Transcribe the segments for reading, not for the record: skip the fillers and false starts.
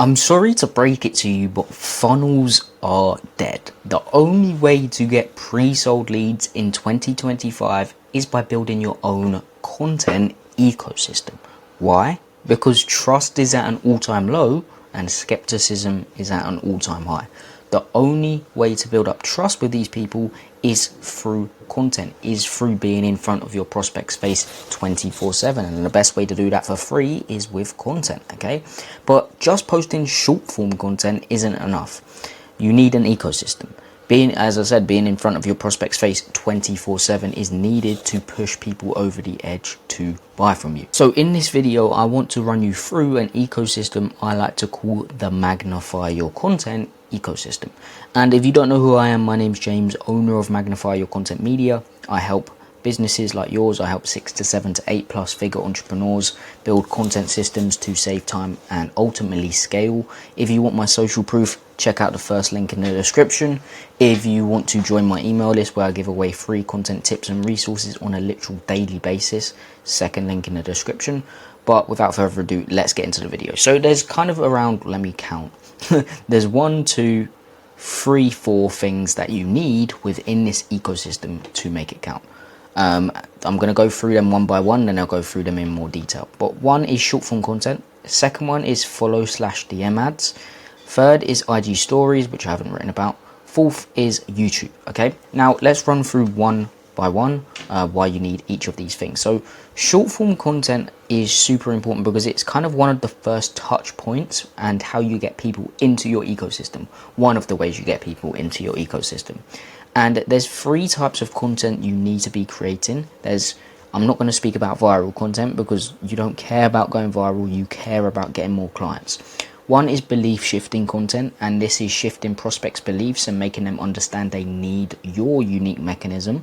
I'm sorry to break it to you, but funnels are dead. The only way to get pre-sold leads in 2025 is by building your own content ecosystem. Why? Because trust is at an all-time low and skepticism is at an all-time high. The only way to build up trust with these people is through content, is through being in front of your prospect's face 24/7, and the best way to do that for free is with content. Okay, but just posting short form content isn't enough. You need an ecosystem. Being, as I said, being in front of your prospect's face 24/7 is needed to push people over the edge to buy from you. So in this video, I want to run you through an ecosystem I like to call the magnify your content ecosystem. And if you don't know who I am, my name's James, owner of Magnify Your Content Media. I help businesses like yours. I help 6 to 7 to 8 plus figure entrepreneurs build content systems to save time and ultimately scale. If you want my social proof, check out the first link in the description. If you want to join my email list where I give away free content tips and resources on a literal daily basis, second link in the description. But without further ado, let's get into the video. So there's kind of around, let me count. There's 1, 2, 3, 4 things that you need within this ecosystem to make it count. I'm going to go through them one by one, then I'll go through them in more detail. But one is short form content. The second one is follow/DM ads. Third is IG stories, which I haven't written about. Fourth is YouTube. Okay, now let's run through one by one why you need each of these things. So short form content is super important because it's kind of one of the first touch points and how you get people into your ecosystem. One of the ways you get people into your ecosystem. And there's 3 types of content you need to be creating. I'm not going to speak about viral content because you don't care about going viral, you care about getting more clients. One is belief shifting content, and this is shifting prospects' beliefs and making them understand they need your unique mechanism.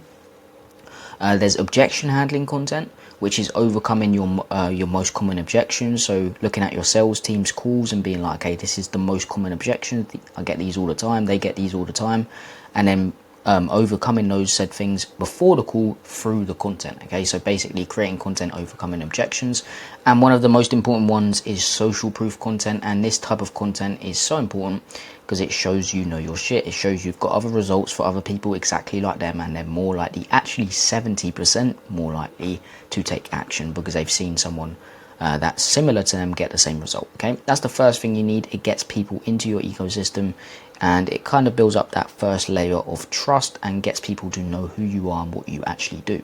There's objection handling content, which is overcoming your most common objections. So looking at your sales team's calls and being like, hey, this is the most common objection. I get these all the time. They get these all the time. And then overcoming those said things before the call through the content. Okay, so basically creating content, overcoming objections. And one of the most important ones is social proof content. And this type of content is so important because it shows you know your shit. It shows you've got other results for other people exactly like them, and they're more likely, actually 70% more likely to take action because they've seen someone that's similar to them get the same result. Okay, that's the first thing you need. It gets people into your ecosystem and it kind of builds up that first layer of trust and gets people to know who you are and what you actually do.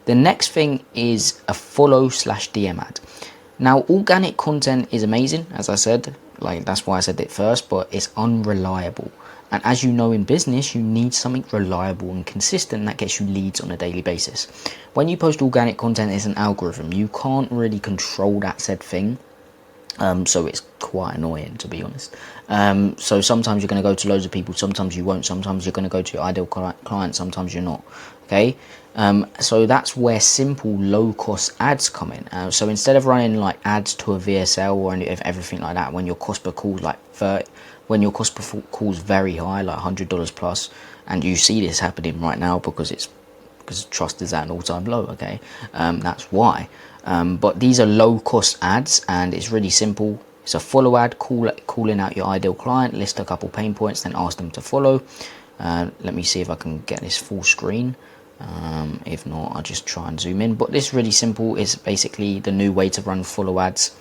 The next thing is a follow/DM ad. Now, organic content is amazing, as I said, like that's why I said it first, but it's unreliable. And as you know, in business, you need something reliable and consistent that gets you leads on a daily basis. When you post organic content, it's an algorithm. You can't really control that said thing. So it's quite annoying, to be honest. So sometimes you're going to go to loads of people, sometimes you won't, sometimes you're going to go to your ideal client, sometimes you're not. Okay, so that's where simple low-cost ads come in. So instead of running like ads to a VSL or everything like that, when your cost per call when your cost per call is very high, like $100 plus, and you see this happening right now because trust is at an all-time low. Okay, that's why. But these are low-cost ads, and it's really simple. It's a follow ad, calling out your ideal client, list a couple pain points, then ask them to follow. Let me see if I can get this full screen. If not, I'll just try and zoom in. But this is really simple. It's basically the new way to run follow ads.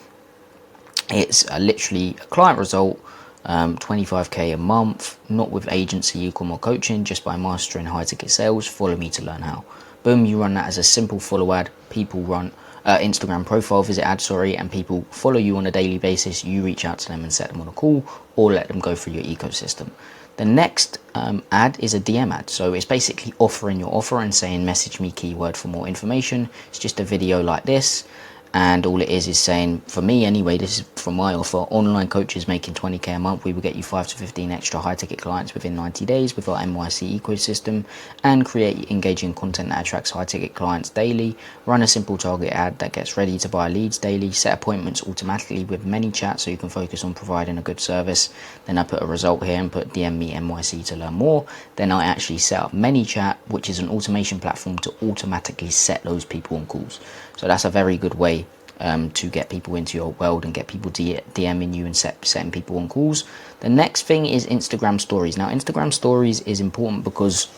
It's literally a client result, 25k a month, not with agency, e-com or coaching, just by mastering high ticket sales. Follow me to learn how. Boom, you run that as a simple follow ad. People run Instagram profile visit ad, and people follow you on a daily basis. You reach out to them and set them on a call or let them go through your ecosystem. The next ad is a DM ad. So it's basically offering your offer and saying message me keyword for more information. It's just a video like this. And all it is saying, for me anyway, this is from my offer, online coaches making 20k a month, we will get you 5 to 15 extra high ticket clients within 90 days with our NYC ecosystem, and create engaging content that attracts high ticket clients daily. Run a simple target ad that gets ready to buy leads daily. Set appointments automatically with ManyChat so you can focus on providing a good service. Then I put a result here and put DM me NYC to learn more. Then I actually set up ManyChat, which is an automation platform to automatically set those people on calls. So that's a very good way to get people into your world and get people DMing you and setting people on calls. The next thing is Instagram stories. Now, Instagram stories is important because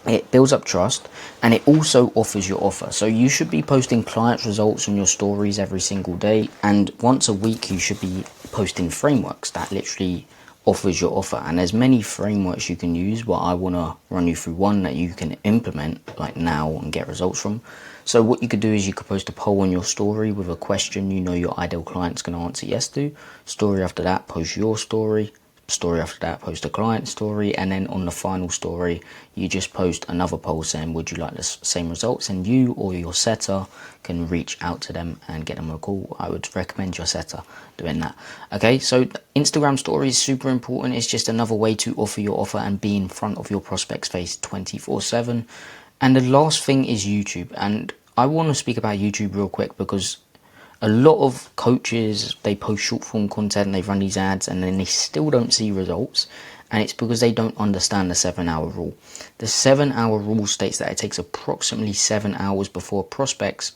it builds up trust and it also offers your offer. So you should be posting client results on your stories every single day, and once a week you should be posting frameworks that literally offers your offer. And there's many frameworks you can use, but I want to run you through one that you can implement like now and get results from. So what you could do is you could post a poll on your story with a question you know your ideal client's going to answer yes to. Story after that, post your story. Story after that, post a client story, and then on the final story you just post another poll saying would you like the same results, and you or your setter can reach out to them and get them a call. I would recommend your setter doing that. Okay, so Instagram story is super important. It's just another way to offer your offer and be in front of your prospect's face 24/7. And the last thing is YouTube, and I want to speak about YouTube real quick because a lot of coaches, they post short form content, they run these ads, and then they still don't see results. And it's because they don't understand the 7-hour rule. The 7-hour rule states that it takes approximately 7 hours before a prospect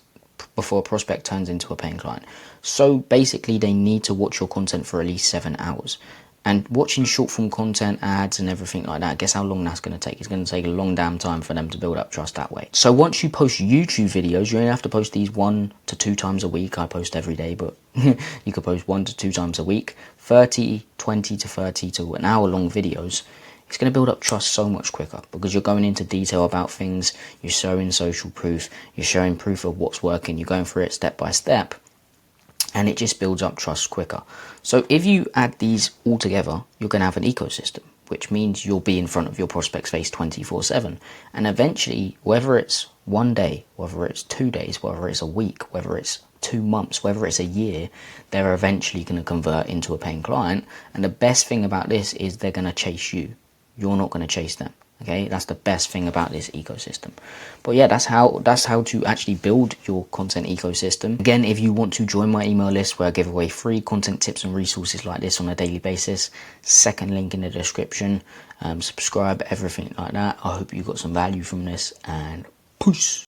turns into a paying client. So basically they need to watch your content for at least 7 hours. And watching short form content, ads and everything like that, guess how long that's going to take? It's going to take a long damn time for them to build up trust that way. So once you post YouTube videos, you only have to post these 1 to 2 times a week. I post every day, but you could post 1 to 2 times a week. 20 to 30 to an hour long videos. It's going to build up trust so much quicker because you're going into detail about things, you're showing social proof, you're showing proof of what's working, you're going through it step by step. And it just builds up trust quicker. So if you add these all together, you're going to have an ecosystem, which means you'll be in front of your prospect's face 24/7. And eventually, whether it's 1 day, whether it's 2 days, whether it's a week, whether it's 2 months, whether it's a year, they're eventually going to convert into a paying client. And the best thing about this is they're going to chase you. You're not going to chase them. Okay, that's the best thing about this ecosystem. But yeah, that's how to actually build your content ecosystem. Again, if you want to join my email list where I give away free content tips and resources like this on a daily basis, second link in the description. Subscribe, everything like that. I hope you got some value from this, and peace.